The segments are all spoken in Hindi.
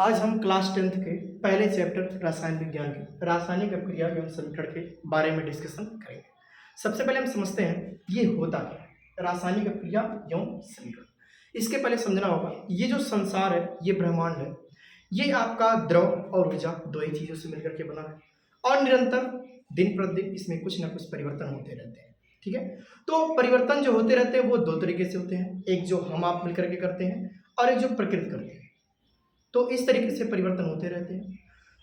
आज हम क्लास 10th के पहले चैप्टर रसायन विज्ञान के रासायनिक अपक्रिया एवं समीकरण के बारे में डिस्कशन करेंगे। सबसे पहले हम समझते हैं ये होता क्या है रासायनिक अपक्रिया एवं समीकरण। इसके पहले समझना होगा ये जो संसार है, ये ब्रह्मांड है, ये आपका द्रव और ऊर्जा दो ही चीजों से मिलकर के बना है और निरंतर दिन प्रतिदिन इसमें कुछ ना कुछ परिवर्तन होते रहते हैं। ठीक है, तो परिवर्तन जो होते रहते हैं वो दो तरीके से होते हैं, एक जो हम आप मिलकर के करते हैं और एक जो प्रकृति करते हैं। तो इस तरीके से परिवर्तन होते रहते हैं।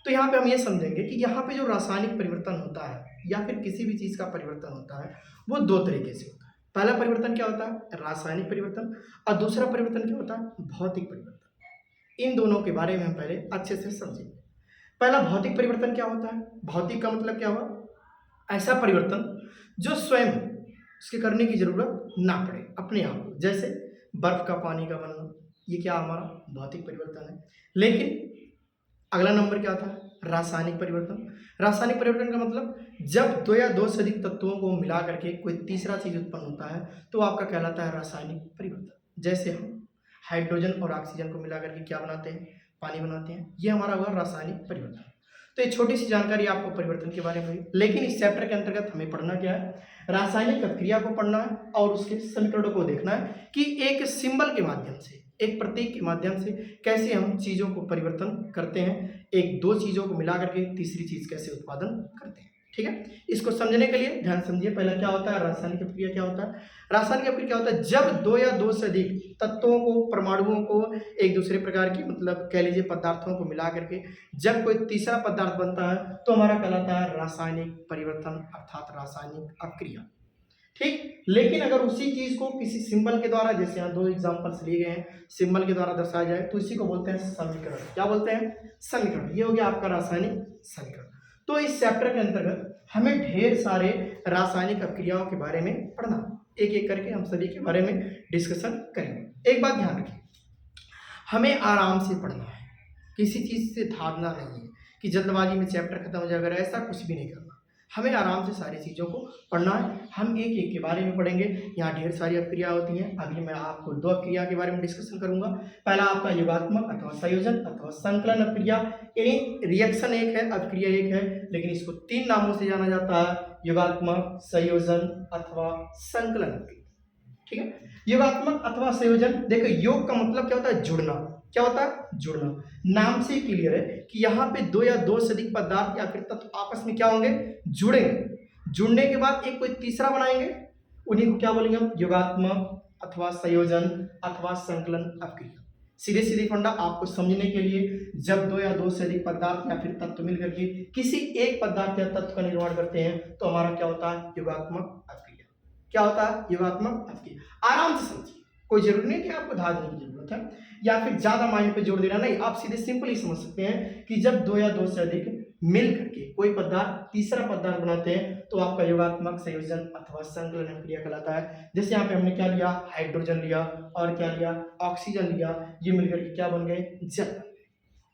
तो यहाँ पे हम ये समझेंगे कि यहाँ पे जो रासायनिक परिवर्तन होता है या फिर किसी भी चीज़ का परिवर्तन होता है वो दो तरीके से होता है। पहला परिवर्तन क्या होता है? रासायनिक परिवर्तन। और दूसरा परिवर्तन क्या होता है? भौतिक परिवर्तन। इन दोनों के बारे में हम पहले अच्छे से समझेंगे। पहला भौतिक परिवर्तन क्या होता है? भौतिक का मतलब क्या हुआ? ऐसा परिवर्तन जो स्वयं उसके करने की जरूरत ना पड़े अपने आप, जैसे बर्फ का पानी का बनना, ये क्या हमारा भौतिक परिवर्तन है। लेकिन अगला नंबर क्या था? रासायनिक परिवर्तन। रासायनिक परिवर्तन का मतलब जब दो या दो से अधिक तत्वों को मिला करके कोई तीसरा चीज उत्पन्न होता है तो आपका कहलाता है रासायनिक परिवर्तन। जैसे हम हाइड्रोजन और ऑक्सीजन को मिला करके क्या बनाते हैं? पानी बनाते हैं। ये हमारा हुआ रासायनिक परिवर्तन। तो ये छोटी सी जानकारी आपको परिवर्तन के बारे में हुई, लेकिन इस चैप्टर के अंतर्गत हमें पढ़ना क्या है? रासायनिक अपक्रिया को पढ़ना है और उसके समीकरणों को देखना है कि एक सिंबल के माध्यम से, एक प्रतीक के माध्यम से कैसे हम चीजों को परिवर्तन करते हैं, एक दो चीजों को मिला करके तीसरी चीज कैसे उत्पादन करते हैं। ठीक है, इसको समझने के लिए ध्यान समझिए। पहला क्या होता है? रासायनिक अपक्रिया क्या होता है? रासायनिक अपक्रिया क्या होता है? जब दो या दो से अधिक तत्वों को, परमाणुओं को एक दूसरे प्रकार की मतलब कह लीजिए पदार्थों को मिला करके जब कोई तीसरा पदार्थ बनता है तो हमारा कहलाता है रासायनिक परिवर्तन अर्थात रासायनिक अपक्रिया। ठीक, लेकिन अगर उसी चीज को किसी सिंबल के द्वारा, जैसे यहाँ दो एग्जांपल्स लिए गए हैं, सिंबल के द्वारा दर्शाया जाए तो इसी को बोलते हैं समीकरण। क्या बोलते हैं? समीकरण। ये हो गया आपका रासायनिक समीकरण। तो इस चैप्टर के अंतर्गत हमें ढेर सारे रासायनिक अपक्रियाओं के बारे में पढ़ना, एक एक करके हम सभी के बारे में डिस्कशन करेंगे। एक बात ध्यान रखिए, हमें आराम से पढ़ना है, किसी चीज से भागना नहीं है कि जल्दबाजी में चैप्टर खत्म हो जाए, अगर ऐसा कुछ भी नहीं करना। हमें आराम से सारी चीज़ों को पढ़ना है। हम एक एक के बारे में पढ़ेंगे। यहाँ ढेर सारी अपक्रिया होती हैं। अभी मैं आपको दो अपक्रिया के बारे में डिस्कशन करूंगा। पहला आपका योगात्मक अथवा संयोजन अथवा संकलन अपक्रिया, यानी रिएक्शन एक है, अपक्रिया एक है, लेकिन इसको तीन नामों से जाना जाता है: योगात्मक, संयोजन अथवा संकलन अपक्रिया। ठीक है, योगात्मक अथवा संयोजन। देखो, योग का मतलब क्या होता है? जुड़ना। क्या होता है? जुड़ना। नाम से क्लियर है कि यहाँ पे दो या दो से अधिक पदार्थ या फिर तत्व आपस में क्या होंगे? जुड़ेंगे। जुड़ने के बाद एक कोई तीसरा बनाएंगे, उन्हीं को क्या बोलेंगे हम? योगात्मक अथवा संयोजन अथवा संकलन अपक्रिया। सीधे सीधे फंडा आपको समझने के लिए, जब दो या दो से अधिक पदार्थ या फिर तत्व मिलकर के किसी एक पदार्थ या तत्व का निर्माण करते हैं तो हमारा क्या होता है? योगात्मक अपक्रिया। क्या होता है? योगात्मक अपक्रिया। आराम से समझिए, कोई जरूरी नहीं कि आपको धारने की जरूरत है या फिर ज्यादा माइंड पे जोर देना नहीं। आप सीधे सिंपल ही समझ सकते हैं कि जब दो या दो से अधिक मिल करके कोई पदार्थ तीसरा पदार्थ बनाते हैं तो आपका योगात्मक, संयोजन अथवा संकलन अपक्रिया कहलाता है। जैसे यहाँ पे हमने क्या लिया? हाइड्रोजन लिया और क्या लिया? ऑक्सीजन लिया। ये मिलकर के क्या बन गए? जल।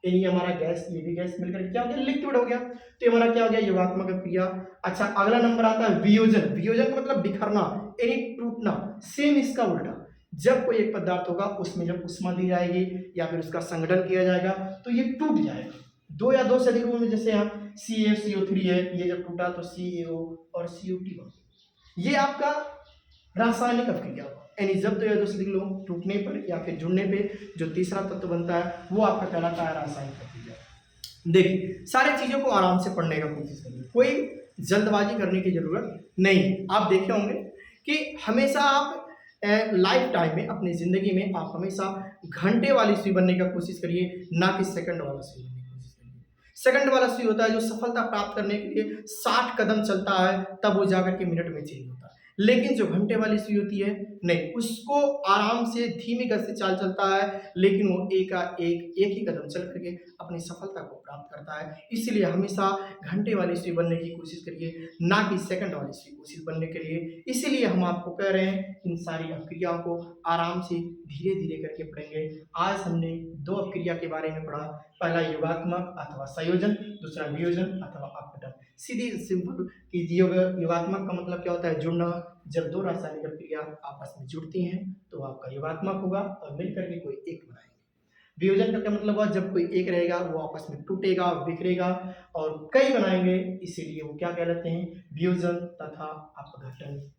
ये हमारा गैस, ये भी गैस मिलकर क्या हो गया? लिक्विड हो गया। तो ये हमारा क्या हो गया? योगात्मक अपक्रिया। अच्छा, अगला नंबर आता है वियोजन। वियोजन का मतलब बिखरना, यानी टूटना। सेम इसका उल्टा, जब कोई एक पदार्थ होगा उसमें जब उष्मा दी जाएगी या फिर उसका संगठन किया जाएगा तो ये टूट जाएगा। दो या दो से अधिक में, जैसे यहाँ CaCO3 है, ये जब टूटा तो CaO और CO2 बन। ये आपका रासायनिक अपक्रिया होगा, यानी जब दो या दो से अधिक लोग टूटने पर या फिर जुड़ने पे जो तीसरा तत्व बनता है वो आपका कहलाता है रासायनिक अपक्रिया। देखिए, सारी चीजों को आराम से पढ़ने का कोशिश करिए, कोई जल्दबाजी करने की जरूरत नहीं। आप देखे होंगे कि हमेशा आप लाइफ टाइम में, अपनी जिंदगी में आप हमेशा घंटे वाली सुई बनने का कोशिश करिए, ना कि सेकंड वाला सुई बनने की कोशिश करिए। सेकंड वाला सुई होता है जो सफलता प्राप्त करने के लिए 60 कदम चलता है, तब वो जाकर के मिनट में चेंज होता है। लेकिन जो घंटे वाली सुई होती है, नहीं, उसको आराम से धीमी गति से चाल चलता है, लेकिन वो एक ही कदम चल करके अपनी सफलता को प्राप्त करता है। इसलिए हमेशा घंटे वाली सुई बनने की कोशिश करिए, ना कि सेकंड वाली सुई कोशिश बनने के लिए। इसीलिए हम आपको कह रहे हैं इन सारी अपक्रियाओं को आराम से धीरे धीरे करके पढ़ेंगे। आज हमने दो अपक्रिया के बारे में पढ़ा, पहला योगात्मक अथवा संयोजन, दूसरा वियोजन अथवा अपघटन। सीधी सिंपल कि योगात्मक का मतलब क्या होता है? जुड़ना। जब दो रासायनिक अपक्रिया आपस में जुड़ती हैं तो आपका योगात्मक होगा और मिलकर के कोई एक बनाएंगे। वियोजन का क्या मतलब हुआ, जब कोई एक रहेगा वो आपस में टूटेगा, बिखरेगा और कई बनाएंगे, इसीलिए वो क्या कहलाते हैं, वियोजन तथा अपघटन।